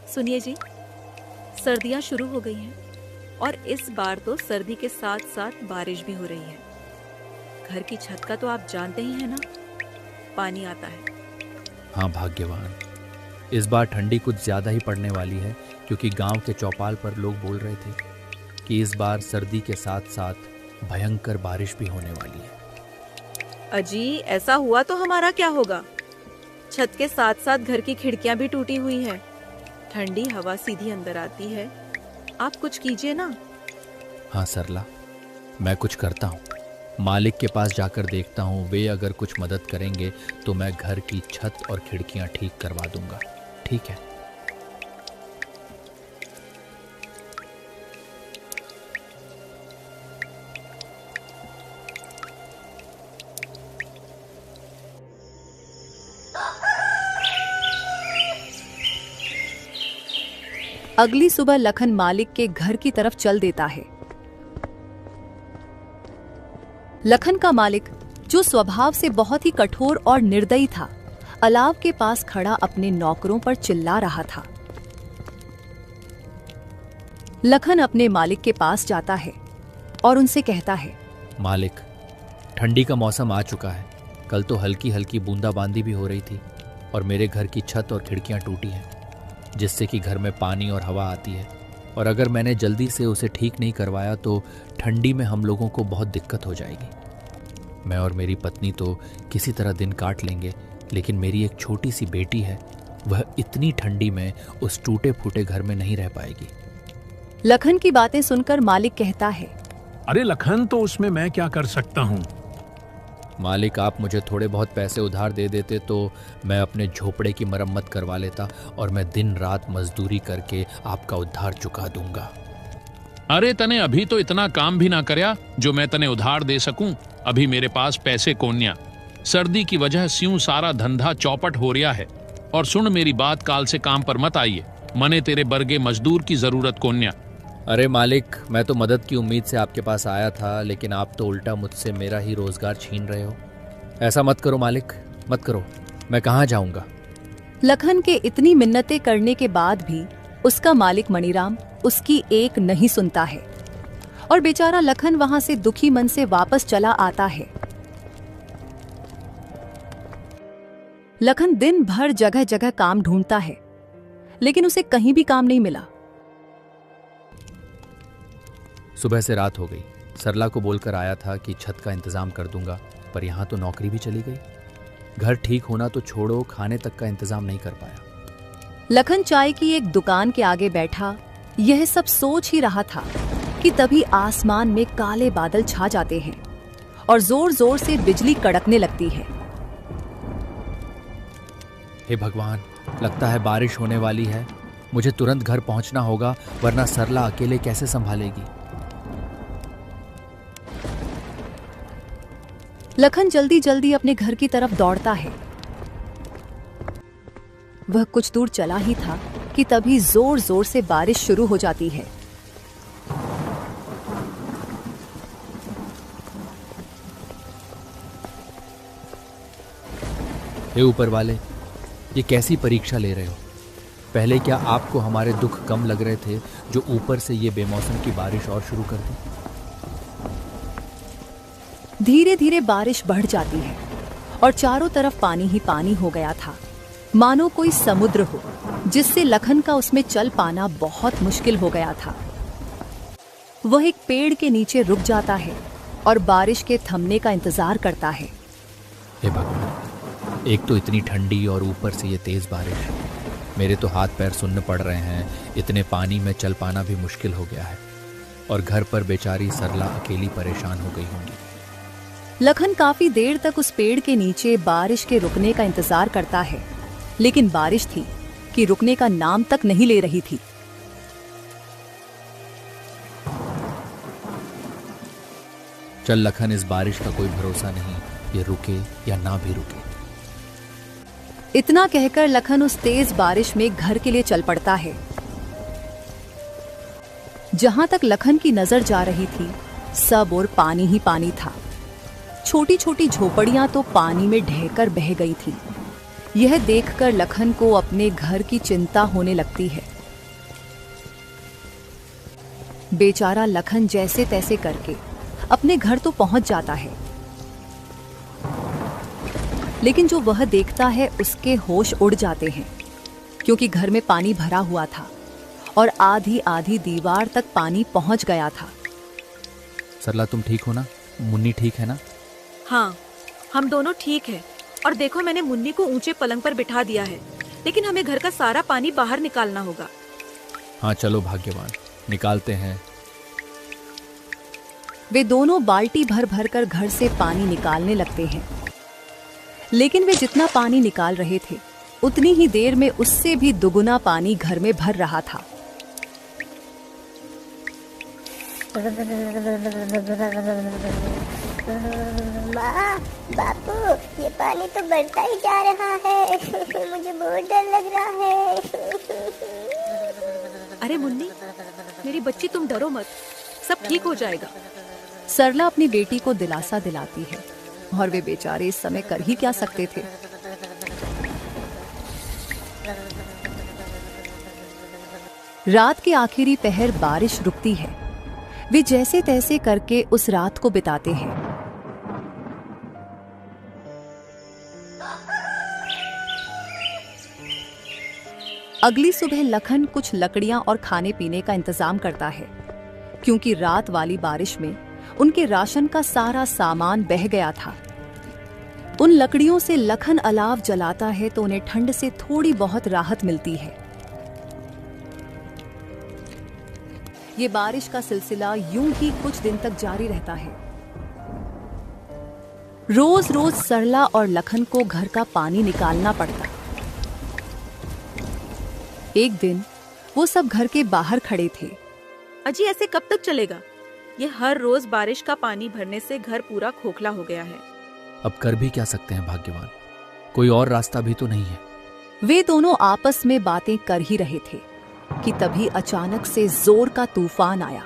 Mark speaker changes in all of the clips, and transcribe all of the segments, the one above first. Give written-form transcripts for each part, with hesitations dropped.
Speaker 1: सुनिए जी, सर्दियां शुरू हो गई हैं और इस बार तो सर्दी के साथ साथ बारिश भी हो रही है। घर की छत का तो आप जानते ही हैं ना, पानी आता है।
Speaker 2: हाँ भाग्यवान, इस बार ठंडी कुछ ज़्यादा ही पड़ने वाली है, क्योंकि गांव के चौपाल पर लोग बोल रहे थे कि इस बार सर्दी के साथ साथ भयंकर बारिश भी होने वाली है।
Speaker 1: अजी, ऐसा हुआ तो हमारा क्या होगा? छत के साथ साथ घर की खिड़कियां भी टूटी हुई हैं। ठंडी हवा सीधी अंदर आती है। आप कुछ कीजिए ना।
Speaker 2: हाँ सरला, मैं कुछ करता हूँ। मालिक के पास जाकर देखता हूँ, वे अगर कुछ मदद करेंगे तो मैं घर की छत और खिड़कियाँ ठीक करवा दूंगा। ठीक है?
Speaker 3: अगली सुबह लखन मालिक के घर की तरफ चल देता है। लखन का मालिक, जो स्वभाव से बहुत ही कठोर और निर्दयी था, अलाव के पास खड़ा अपने नौकरों पर चिल्ला रहा था। लखन अपने मालिक के पास जाता है और उनसे कहता है,
Speaker 2: मालिक, ठंडी का मौसम आ चुका है। कल तो हल्की हल्की बूंदाबांदी भी हो रही थी और मेरे घर की छत और खिड़कियां टूटी हैं, जिससे कि घर में पानी और हवा आती है। और अगर मैंने जल्दी से उसे ठीक नहीं करवाया तो ठंडी में हम लोगों को बहुत दिक्कत हो जाएगी। मैं और मेरी पत्नी तो किसी तरह दिन काट लेंगे, लेकिन मेरी एक छोटी सी बेटी है, वह इतनी ठंडी में उस टूटे फूटे घर में नहीं रह पाएगी।
Speaker 3: लखन की बातें सुनकर मालिक कहता है,
Speaker 4: अरे लखन, तो उसमें मैं क्या कर सकता हूँ?
Speaker 2: मालिक, आप मुझे थोड़े बहुत पैसे उधार दे देते तो मैं अपने झोपड़े की मरम्मत करवा लेता और मैं दिन रात मजदूरी करके आपका उधार चुका दूंगा।
Speaker 4: अरे तने अभी तो इतना काम भी ना करया जो मैं तने उधार दे सकूं। अभी मेरे पास पैसे कोन्या। सर्दी की वजह स्यूं सारा धंधा चौपट हो रहा है। और सुन मेरी बात, काल से काम पर मत आइए। मने तेरे बर्गे मजदूर की जरूरत कोन्या।
Speaker 2: अरे मालिक, मैं तो मदद की उम्मीद से आपके पास आया था, लेकिन आप तो उल्टा मुझसे मेरा ही रोजगार छीन रहे हो। ऐसा मत करो मालिक, मत करो। मैं कहाँ जाऊंगा?
Speaker 3: लखन के इतनी मिन्नतें करने के बाद भी उसका मालिक मणिराम उसकी एक नहीं सुनता है और बेचारा लखन वहां से दुखी मन से वापस चला आता है। लखन दिन भर जगह जगह काम ढूंढता है, लेकिन उसे कहीं भी काम नहीं मिला।
Speaker 2: सुबह से रात हो गई। सरला को बोलकर आया था कि छत का इंतजाम कर दूंगा, पर यहाँ तो नौकरी भी चली गई। घर ठीक होना तो छोड़ो, खाने तक का इंतजाम नहीं कर पाया।
Speaker 3: लखन चाय की एक दुकान के आगे बैठा यह सब सोच ही रहा था कि तभी आसमान में काले बादल छा जाते हैं और जोर जोर से बिजली कड़कने लगती है।
Speaker 2: हे भगवान, लगता है बारिश होने वाली है। मुझे तुरंत घर पहुंचना होगा, वरना सरला अकेले कैसे संभालेगी।
Speaker 3: लखन जल्दी जल्दी अपने घर की तरफ दौड़ता है। वह कुछ दूर चला ही था कि तभी जोर जोर से बारिश शुरू हो जाती है।
Speaker 2: हे ऊपर वाले, ये कैसी परीक्षा ले रहे हो? पहले क्या आपको हमारे दुख कम लग रहे थे, जो ऊपर से ये बेमौसम की बारिश और शुरू कर दी?
Speaker 3: धीरे धीरे बारिश बढ़ जाती है और चारों तरफ पानी ही पानी हो गया था, मानो कोई समुद्र हो, जिससे लखन का उसमें चल पाना बहुत मुश्किल हो गया था। वह एक पेड़ के नीचे रुक जाता है और बारिश के थमने का इंतजार करता है।
Speaker 2: हे भगवान, एक तो इतनी ठंडी और ऊपर से ये तेज बारिश। मेरे तो हाथ पैर सुन्न पड़ रहे हैं। इतने पानी में चल पाना भी मुश्किल हो गया है और घर पर बेचारी सरला अकेली परेशान हो गई होंगी।
Speaker 3: लखन काफी देर तक उस पेड़ के नीचे बारिश के रुकने का इंतजार करता है, लेकिन बारिश थी कि रुकने का नाम तक नहीं ले रही थी।
Speaker 2: चल लखन, इस बारिश का कोई भरोसा नहीं, ये रुके या ना भी रुके।
Speaker 3: इतना कहकर लखन उस तेज बारिश में घर के लिए चल पड़ता है। जहां तक लखन की नजर जा रही थी, सब और पानी ही पानी था। छोटी छोटी झोपड़ियां तो पानी में ढहकर बह गई थी। यह देखकर लखन को अपने घर की चिंता होने लगती है। बेचारा लखन जैसे तैसे करके अपने घर तो पहुंच जाता है, लेकिन जो वह देखता है उसके होश उड़ जाते हैं, क्योंकि घर में पानी भरा हुआ था और आधी आधी दीवार तक पानी पहुंच गया था।
Speaker 2: सरला, तुम ठीक हो ना? मुन्नी ठीक है ना?
Speaker 1: हाँ, हम दोनों ठीक हैं। और देखो, मैंने मुन्नी को ऊंचे पलंग पर बिठा दिया है, लेकिन हमें घर का सारा पानी बाहर निकालना होगा।
Speaker 2: हाँ चलो भाग्यवान, निकालते हैं।
Speaker 3: वे दोनों बाल्टी भर भर कर घर से पानी निकालने लगते हैं, लेकिन वे जितना पानी निकाल रहे थे उतनी ही देर में उससे भी दुगुना पानी घर में भर रहा था।
Speaker 5: माँ, बापू, ये पानी तो बढ़ता ही जा रहा है। मुझे बहुत डर लग रहा है।
Speaker 1: अरे मुन्नी, मेरी बच्ची, तुम डरो मत, सब ठीक हो जाएगा।
Speaker 3: सरला अपनी बेटी को दिलासा दिलाती है, और वे बेचारे इस समय कर ही क्या सकते थे। रात के आखिरी पहर बारिश रुकती है। वे जैसे तैसे करके उस रात को बिताते हैं। अगली सुबह लखन कुछ लकड़ियां और खाने पीने का इंतजाम करता है, क्योंकि रात वाली बारिश में उनके राशन का सारा सामान बह गया था। उन लकड़ियों से लखन अलाव जलाता है तो उन्हें ठंड से थोड़ी बहुत राहत मिलती है। ये बारिश का सिलसिला यूं ही कुछ दिन तक जारी रहता है। रोज रोज सरला और लखन को घर का पानी निकालना पड़ता। एक दिन वो सब घर के बाहर खड़े थे।
Speaker 1: अजी, ऐसे कब तक चलेगा? ये हर रोज बारिश का पानी भरने से घर पूरा खोखला हो गया है।
Speaker 2: अब कर भी क्या सकते हैं भाग्यवान, कोई और रास्ता भी तो नहीं है।
Speaker 3: वे दोनों आपस में बातें कर ही रहे थे कि तभी अचानक से जोर का तूफान आया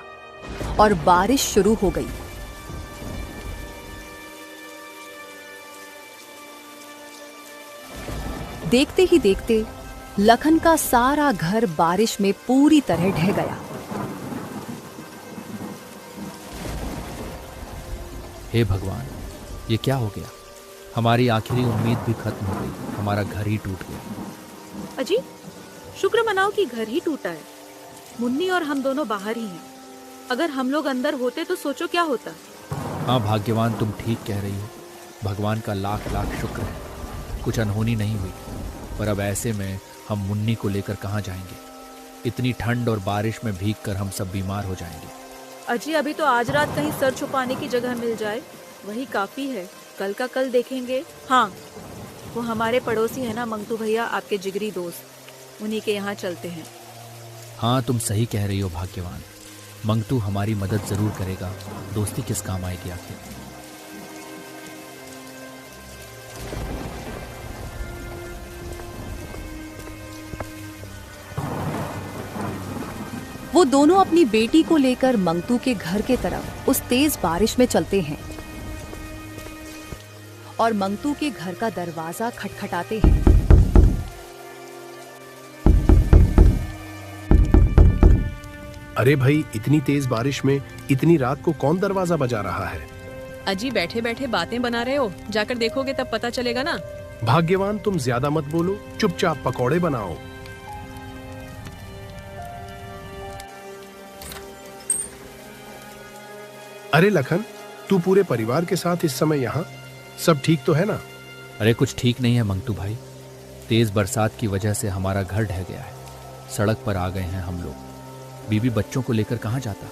Speaker 3: और बारिश शुरू हो गई। देखते ही देखते लखन का सारा घर बारिश में पूरी तरह ढह गया।
Speaker 2: हे भगवान, ये क्या हो गया? हमारी आखिरी उम्मीद भी खत्म हो गई, हमारा घर ही टूट गया।
Speaker 1: अजी, शुक्र मनाओ कि घर ही टूटा है। मुन्नी और हम दोनों बाहर ही हैं। अगर हम लोग अंदर होते तो सोचो क्या होता।
Speaker 2: हाँ भाग्यवान, तुम ठीक कह रही हो। भगवान का लाख लाख शुक्र है, कुछ अनहोनी नहीं हुई। पर अब ऐसे में हम मुन्नी को लेकर कहाँ जाएंगे? इतनी ठंड और बारिश में भीगकर हम सब बीमार हो जाएंगे।
Speaker 1: अजी, अभी तो आज रात कहीं सर छुपाने की जगह मिल जाए, वही काफी है। कल का कल देखेंगे। हाँ, वो हमारे पड़ोसी है ना मंगतू भैया, आपके जिगरी दोस्त, उन्हीं के यहाँ चलते हैं।
Speaker 2: हाँ, तुम सही कह रही हो भाग्यवान। मंगतू हमारी मदद जरूर करेगा, दोस्ती किस काम आएगी आखिर।
Speaker 3: वो दोनों अपनी बेटी को लेकर मंगतू के घर के तरफ उस तेज बारिश में चलते हैं और मंगतू के घर का दरवाजा खटखटाते हैं।
Speaker 6: अरे भाई, इतनी तेज बारिश में इतनी रात को कौन दरवाजा बजा रहा है?
Speaker 7: अजी, बैठे बैठे बातें बना रहे हो, जाकर देखोगे तब पता चलेगा ना।
Speaker 6: भाग्यवान, तुम ज्यादा मत बोलो, चुपचाप पकौड़े बनाओ। अरे लखन, तू पूरे परिवार के साथ इस समय यहाँ? सब ठीक तो है ना?
Speaker 2: अरे कुछ ठीक नहीं है मंगतू भाई। तेज बरसात की वजह से हमारा घर ढह गया है, सड़क पर आ गए हैं हम लोग। बीबी बच्चों को लेकर कहाँ जाता,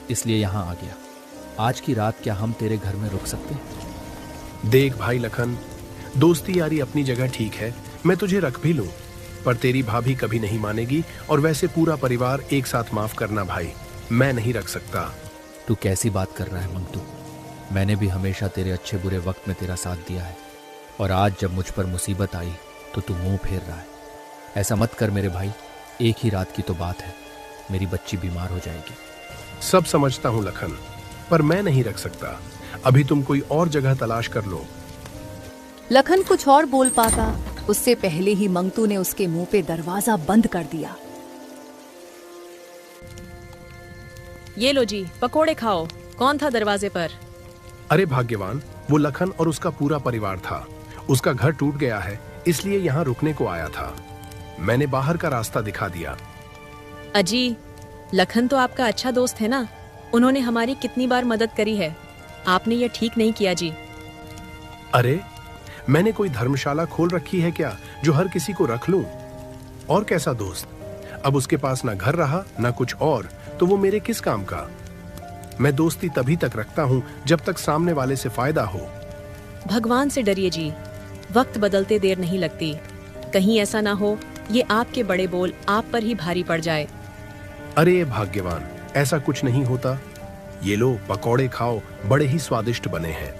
Speaker 2: इसलिए यहाँ आ गया। आज की रात क्या हम तेरे घर में रुक सकते हैं?
Speaker 6: देख भाई लखन, दोस्ती यारी अपनी जगह ठीक है, मैं तुझे रख भी लूं, पर तेरी भाभी कभी नहीं मानेगी। और वैसे पूरा परिवार एक साथ माफ करना भाई, मैं नहीं रख सकता।
Speaker 2: तू कैसी बात कर रहा है मंगतू? मैंने भी हमेशा तेरे अच्छे बुरे वक्त में तेरा साथ दिया है, और आज जब मुझ पर मुसीबत आई तो तू मुंह फेर रहा है। ऐसा मत कर मेरे भाई, एक ही रात की तो बात है, मेरी बच्ची बीमार हो जाएगी।
Speaker 6: सब समझता हूँ लखन, पर मैं नहीं रख सकता। अभी तुम कोई और जगह तलाश कर लो।
Speaker 3: लखन कुछ और बोल पाता, उससे पहले ही मंगतू ने उसके मुंह पे दरवाजा बंद कर दिया।
Speaker 7: ये लो जी, पकोड़े खाओ। कौन था दरवाजे पर?
Speaker 6: अरे भाग्यवान, वो लखन और उसका पूरा परिवार था। उसका घर टूट गया है, इसलिए यहाँ रुकने को आया था। मैंने बाहर का रास्ता दिखा दिया।
Speaker 7: अजी, लखन तो आपका अच्छा दोस्त है ना, उन्होंने हमारी कितनी बार मदद करी है। आपने ये ठीक नहीं किया जी।
Speaker 6: अरे, मैंने कोई धर्मशाला खोल रखी है क्या जो हर किसी को रख लूं? और कैसा दोस्त? अब उसके पास ना घर रहा ना कुछ और, तो वो मेरे किस काम का? मैं दोस्ती तभी तक रखता हूं जब तक सामने वाले से फायदा हो।
Speaker 7: भगवान से डरिए जी, वक्त बदलते देर नहीं लगती। कहीं ऐसा ना हो ये आपके बड़े बोल आप पर ही भारी पड़ जाए।
Speaker 6: अरे भाग्यवान, ऐसा कुछ नहीं होता। ये लो पकौड़े खाओ, बड़े ही स्वादिष्ट बने हैं।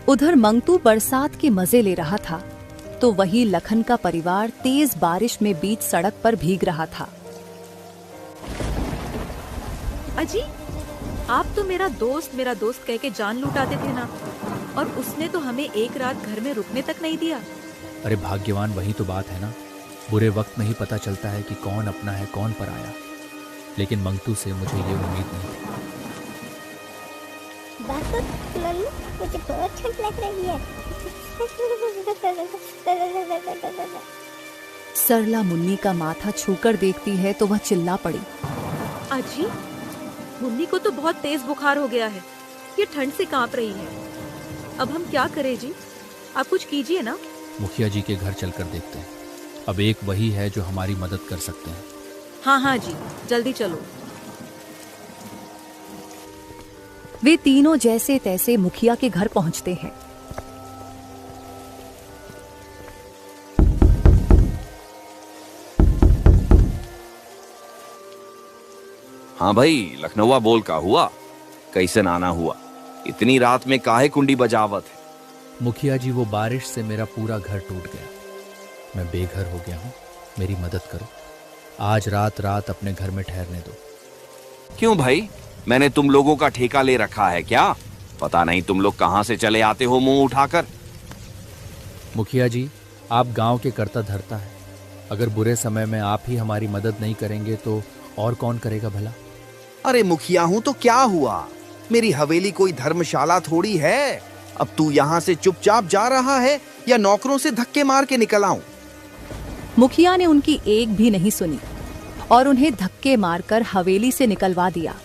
Speaker 3: उधर मंगतू बरसात के मजे ले रहा था तो वहीं लखन का परिवार तेज बारिश में बीच सड़क पर भीग रहा था।
Speaker 1: अजी, आप तो मेरा दोस्त कह के जान लुटाते थे ना, और उसने तो हमें एक रात घर में रुकने तक नहीं दिया।
Speaker 2: अरे भाग्यवान, वही तो बात है ना, बुरे वक्त में ही पता चलता है कि कौन अपना है कौन पराया। लेकिन मंगतू से मुझे ये उम्मीद नहीं थी।
Speaker 5: बापू, मम्मी, मुझे बहुत ठंड लग रही है।
Speaker 3: सरला मुन्नी का माथा छूकर देखती है तो वह चिल्ला पड़ी।
Speaker 1: अजी, मुन्नी को तो बहुत तेज बुखार हो गया है, ये ठंड से कांप रही है। अब हम क्या करें जी? आप कुछ कीजिए ना।
Speaker 2: मुखिया जी के घर चलकर देखते हैं। अब एक वही है जो हमारी मदद कर सकते हैं।
Speaker 1: हाँ हाँ जी, जल्दी चलो।
Speaker 3: वे तीनों जैसे तैसे मुखिया के घर पहुंचते हैं।
Speaker 8: हाँ भाई, लखनऊआ बोल का हुआ? कैसे नाना हुआ? इतनी रात में काहे कुंडी बजावत है?
Speaker 2: मुखिया जी, वो बारिश से मेरा पूरा घर टूट गया। मैं बेघर हो गया हूँ, मेरी मदद करो। आज रात अपने घर में ठहरने दो।
Speaker 8: क्यों भाई, मैंने तुम लोगों का ठेका ले रखा है क्या? पता नहीं तुम लोग कहाँ से चले आते हो मुंह उठाकर।
Speaker 2: मुखिया जी, आप गांव के करता धरता है। अगर बुरे समय में आप ही हमारी मदद नहीं करेंगे तो और कौन करेगा भला?
Speaker 9: अरे मुखिया हूं तो क्या हुआ? मेरी हवेली कोई धर्मशाला थोड़ी है। अब तू यहाँ से चुपचाप जा रहा है या नौकरों से धक्के मार के निकल आऊं?
Speaker 3: मुखिया ने उनकी एक भी नहीं सुनी और उन्हें धक्के मारकर हवेली से निकलवा दिया।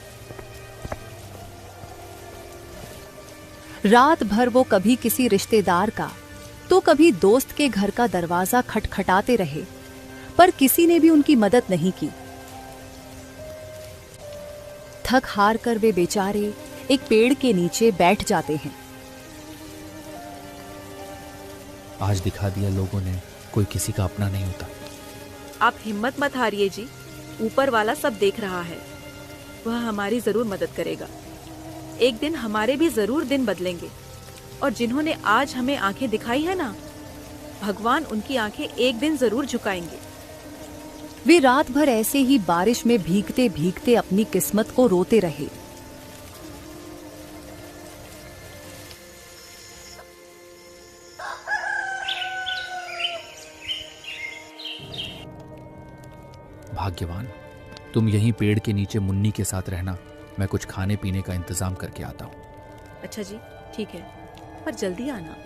Speaker 3: रात भर वो कभी किसी रिश्तेदार का तो कभी दोस्त के घर का दरवाजा खटखटाते रहे, पर किसी ने भी उनकी मदद नहीं की। थक हार कर वे बेचारे एक पेड़ के नीचे बैठ जाते हैं।
Speaker 2: आज दिखा दिया लोगों ने, कोई किसी का अपना नहीं होता।
Speaker 1: आप हिम्मत मत हारिए जी, ऊपर वाला सब देख रहा है, वह हमारी जरूर मदद करेगा। एक दिन हमारे भी जरूर दिन बदलेंगे, और जिन्होंने आज हमें आंखें दिखाई है ना, भगवान उनकी आंखें एक दिन जरूर झुकाएंगे।
Speaker 3: वे रात भर ऐसे ही बारिश में भीगते भीगते अपनी किस्मत को रोते रहे।
Speaker 2: भाग्यवान, तुम यहीं पेड़ के नीचे मुन्नी के साथ रहना, मैं कुछ खाने पीने का इंतजाम करके आता हूँ।
Speaker 1: अच्छा जी, ठीक है, पर जल्दी आना।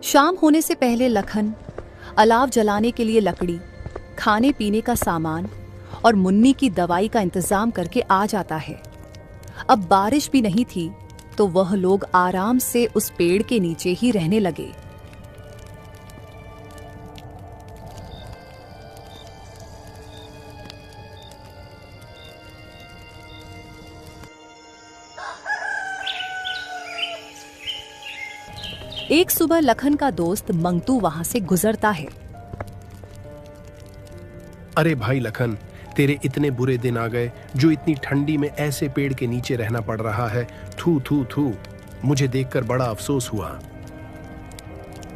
Speaker 3: शाम होने से पहले लखन अलाव जलाने के लिए लकड़ी, खाने पीने का सामान और मुन्नी की दवाई का इंतजाम करके आ जाता है। अब बारिश भी नहीं थी तो वह लोग आराम से उस पेड़ के नीचे ही रहने लगे। एक सुबह लखन का दोस्त मंगतू वहां से गुजरता है।
Speaker 6: अरे भाई लखन, तेरे इतने बुरे दिन आ गए जो इतनी ठंडी में ऐसे पेड़ के नीचे रहना पड़ रहा है। थू थू थू, मुझे देखकर बड़ा अफसोस हुआ।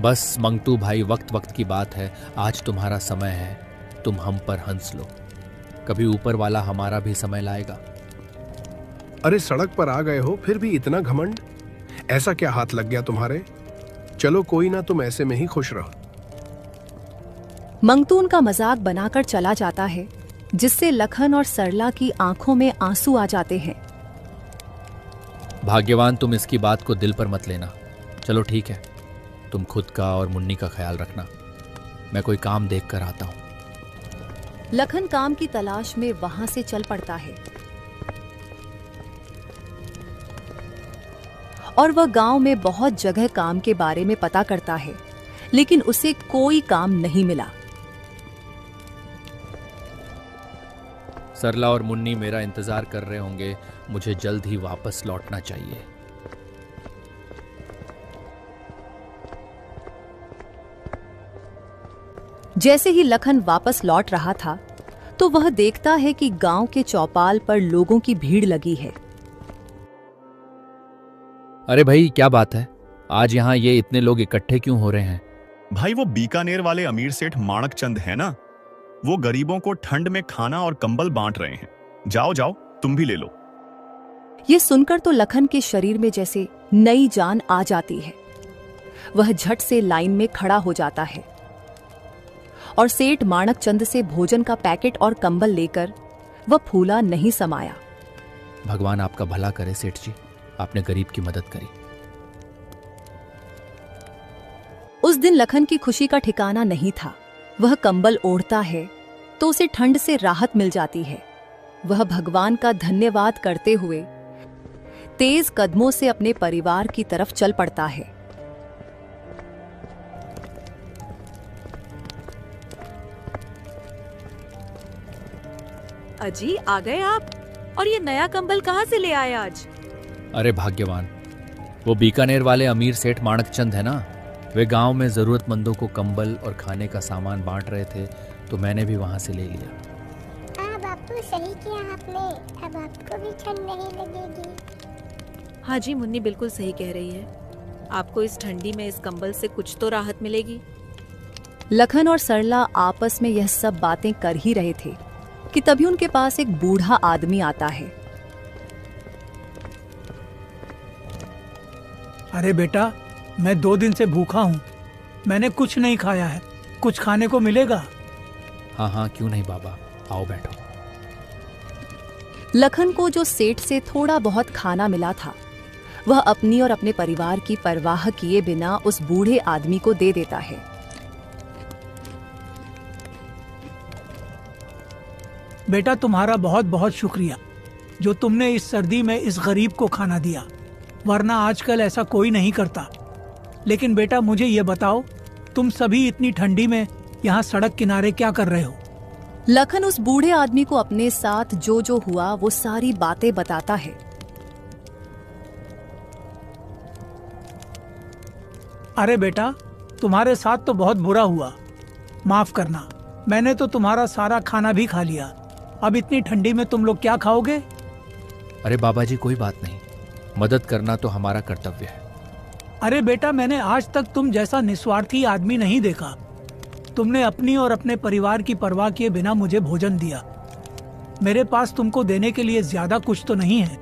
Speaker 2: बस मंगतू भाई, वक्त वक्त की बात है। आज तुम्हारा समय है, तुम हम पर हंस लो। कभी ऊपर वाला हमारा भी समय लाएगा।
Speaker 6: अरे सड़क पर आ गए हो फिर भी इतना घमंड? ऐसा क्या हाथ लग गया तुम्हारे? चलो कोई ना, तुम ऐसे में ही खुश रहो।
Speaker 3: मंगतू उनका मजाक बनाकर चला जाता है, जिससे लखन और सरला की आंखों में आंसू आ जाते हैं।
Speaker 2: भाग्यवान, तुम इसकी बात को दिल पर मत लेना। चलो ठीक है, तुम खुद का और मुन्नी का ख्याल रखना। मैं कोई काम देख कर आता हूं।
Speaker 3: लखन काम की तलाश में वहां से चल पड़ता है और वह गांव में बहुत जगह काम के बारे में पता करता है, लेकिन उसे कोई काम नहीं मिला।
Speaker 2: सरला और मुन्नी मेरा इंतजार कर रहे होंगे, मुझे जल्द ही वापस लौटना चाहिए।
Speaker 3: जैसे ही लखन वापस लौट रहा था तो वह देखता है कि गांव के चौपाल पर लोगों की भीड़ लगी है।
Speaker 2: अरे भाई, क्या बात है? आज यहाँ ये इतने लोग इकट्ठे क्यों हो रहे हैं?
Speaker 10: भाई, वो बीकानेर वाले अमीर सेठ माणक चंद है ना, वो गरीबों को ठंड में खाना और कंबल बांट रहे हैं। जाओ जाओ, तुम भी ले लो।
Speaker 3: ये सुनकर तो लखन के शरीर में जैसे नई जान आ जाती है। वह झट से लाइन में खड़ा हो जाता है और सेठ माणक चंद से भोजन का पैकेट और कंबल लेकर वह फूला नहीं समाया।
Speaker 2: भगवान आपका भला करे सेठ जी, आपने गरीब की मदद करी।
Speaker 3: उस दिन लखन की खुशी का ठिकाना नहीं था। वह कंबल ओढ़ता है तो उसे ठंड से राहत मिल जाती है। वह भगवान का धन्यवाद करते हुए तेज कदमों से अपने परिवार की तरफ चल पड़ता है।
Speaker 1: अजी, आ गए आप? और ये नया कंबल कहाँ से ले आए आज?
Speaker 2: अरे भाग्यवान, वो बीकानेर वाले अमीर सेठ माणक चंद है ना, वे गांव में जरूरतमंदों को कंबल और खाने का सामान बांट रहे थे, तो मैंने भी वहां से ले लिया।
Speaker 5: हाँ बापू, सही किया आपने। अब आपको भी ठंड नहीं लगेगी।
Speaker 1: हाँ जी, मुन्नी बिल्कुल सही कह रही है। आपको इस ठंडी में इस कंबल से कुछ तो राहत मिलेगी।
Speaker 3: लखन और सरला आपस में यह सब बातें कर ही रहे थे कि तभी उनके पास एक बूढ़ा आदमी आता है।
Speaker 11: अरे बेटा, मैं 2 दिन से भूखा हूँ, मैंने कुछ नहीं खाया है, कुछ खाने को मिलेगा?
Speaker 2: हाँ हाँ, क्यों नहीं बाबा, आओ बैठो।
Speaker 3: लखन को जो सेठ से थोड़ा बहुत खाना मिला था, वह अपनी और अपने परिवार की परवाह किए बिना उस बूढ़े आदमी को दे देता है।
Speaker 11: बेटा, तुम्हारा बहुत बहुत शुक्रिया जो तुमने इस सर्दी में इस गरीब को खाना दिया, वरना आजकल ऐसा कोई नहीं करता। लेकिन बेटा, मुझे ये बताओ, तुम सभी इतनी ठंडी में यहाँ सड़क किनारे क्या कर रहे हो?
Speaker 3: लखन उस बूढ़े आदमी को अपने साथ जो जो हुआ वो सारी बातें बताता है।
Speaker 11: अरे बेटा, तुम्हारे साथ तो बहुत बुरा हुआ, माफ करना। मैंने तो तुम्हारा सारा खाना भी खा लिया। अब इतनी ठंडी में तुम लोग क्या खाओगे?
Speaker 2: अरे बाबा जी, कोई बात नहीं, मदद करना तो हमारा कर्तव्य है।
Speaker 11: अरे बेटा, मैंने आज तक तुम जैसा निस्वार्थी आदमी नहीं देखा। तुमने अपनी और अपने परिवार की परवाह किए बिना मुझे भोजन दिया। मेरे पास तुमको देने के लिए ज्यादा कुछ तो नहीं है।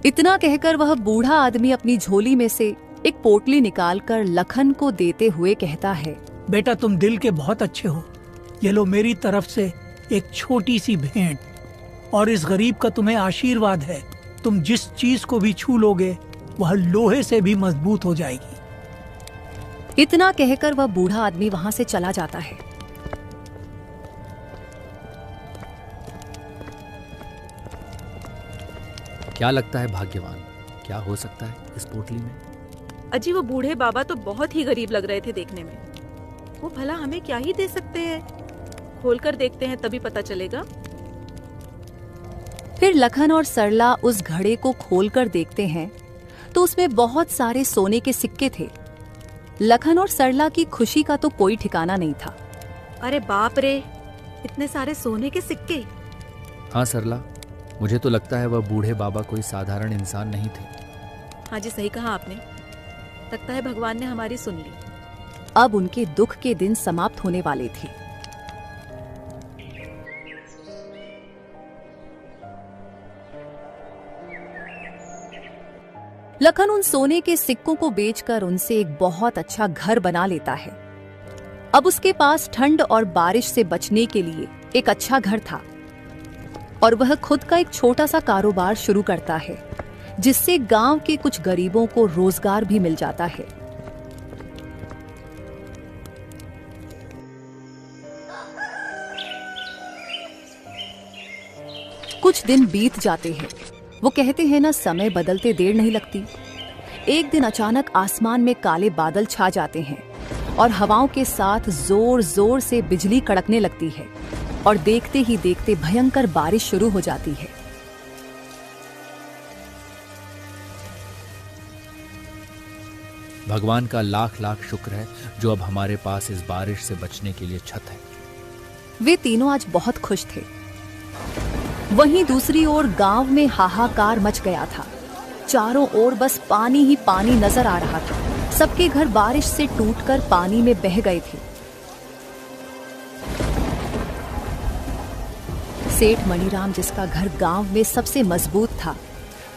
Speaker 3: इतना कहकर वह बूढ़ा आदमी अपनी झोली में से एक पोटली निकालकर लखन को देते हुए कहता है,
Speaker 11: बेटा, तुम दिल के बहुत अच्छे हो। ये लो, मेरी तरफ से एक छोटी सी भेंट, और इस गरीब का तुम्हें आशीर्वाद है। तुम जिस चीज को भी छू लोगे वह लोहे से भी मजबूत हो जाएगी।
Speaker 3: इतना कहकर वह बूढ़ा आदमी वहां से चला जाता है।
Speaker 2: क्या लगता है भाग्यवान, क्या हो सकता है इस पोटली में?
Speaker 1: अजी, वो बूढ़े बाबा तो बहुत ही गरीब लग रहे थे देखने में। वो भला हमें क्या ही दे सकते हैं? खोलकर देखते हैं, तभी पता चलेगा।
Speaker 3: फिर लखन और सरला उस घड़े को खोलकर देखते हैं तो उसमें बहुत सारे सोने के सिक्के थे। लखन और सरला की खुशी का तो कोई ठिकाना नहीं था।
Speaker 1: अरे बाप रे, इतने सारे सोने के सिक्के!
Speaker 2: हाँ सरला, मुझे तो लगता है वह बूढ़े बाबा कोई साधारण इंसान नहीं थे।
Speaker 1: हाँ जी, सही कहा आपने। लगता है भगवान ने हमारी सुन ली।
Speaker 3: अब उनके दुख के दिन समाप्त होने वाले थे। लखन उन सोने के सिक्कों को बेचकर उनसे एक बहुत अच्छा घर बना लेता है। अब उसके पास ठंड और बारिश से बचने के लिए एक अच्छा घर था और वह खुद का एक छोटा सा कारोबार शुरू करता है, जिससे गांव के कुछ गरीबों को रोजगार भी मिल जाता है। कुछ दिन बीत जाते हैं। वो कहते हैं ना, समय बदलते देर नहीं लगती। एक दिन अचानक आसमान में काले बादल छा जाते हैं और हवाओं के साथ जोर जोर से बिजली कड़कने लगती है और देखते ही देखते भयंकर बारिश शुरू हो जाती है।
Speaker 2: भगवान का लाख लाख शुक्र है जो अब हमारे पास इस बारिश से बचने के लिए छत है।
Speaker 3: वे तीनों आज बहुत खुश थे। वहीं दूसरी ओर गांव में हाहाकार मच गया था। चारों ओर बस पानी ही पानी नजर आ रहा था। सबके घर बारिश से टूटकर पानी में बह गए थे। सेठ मणिराम, जिसका घर गांव में सबसे मजबूत था,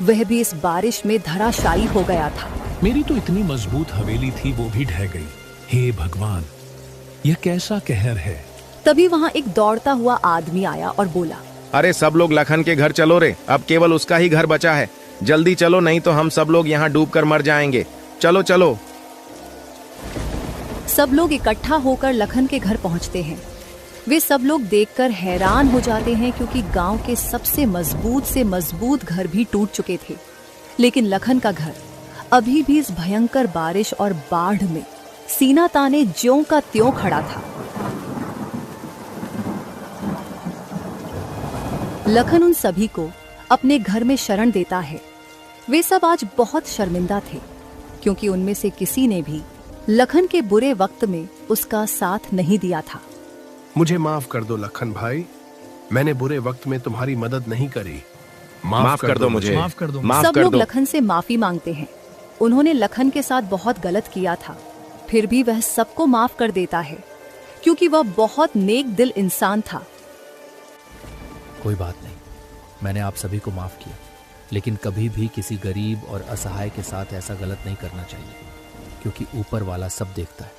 Speaker 3: वह भी इस बारिश में धराशायी हो गया था।
Speaker 12: मेरी तो इतनी मजबूत हवेली थी, वो भी ढह गई। हे भगवान, यह कैसा कहर है।
Speaker 3: तभी वहां एक दौड़ता हुआ आदमी आया और बोला,
Speaker 13: अरे सब लोग लखन के घर चलो रे, अब केवल उसका ही घर बचा है। जल्दी चलो, नहीं तो हम सब लोग यहाँ डूबकर मर जाएंगे। चलो चलो।
Speaker 3: सब लोग इकट्ठा होकर लखन के घर पहुंचते हैं। वे सब लोग देखकर हैरान हो जाते हैं, क्योंकि गांव के सबसे मजबूत से मजबूत घर भी टूट चुके थे, लेकिन लखन का घर अभी भी इस भयंकर बारिश और बाढ़ में सीना ताने ज्यों का त्यों खड़ा था। लखन उन सभी को अपने घर में शरण देता है। वे सब आज बहुत शर्मिंदा थे, क्योंकि उनमें से किसी ने भी लखन के बुरे वक्त में उसका साथ नहीं दिया था।
Speaker 6: मुझे माफ कर दो लखन भाई, मैंने बुरे वक्त में तुम्हारी मदद नहीं करी। माफ कर दो मुझे।
Speaker 11: माफ कर दो।
Speaker 3: सब लोग लखन से माफी मांगते हैं। उन्होंने लखन के साथ बहुत गलत किया था, फिर भी वह सबको माफ कर देता है, क्योंकि वह बहुत नेक दिल इंसान था।
Speaker 2: कोई बात नहीं, मैंने आप सभी को माफ किया, लेकिन कभी भी किसी गरीब और असहाय के साथ ऐसा गलत नहीं करना चाहिए, क्योंकि ऊपर वाला सब देखता है।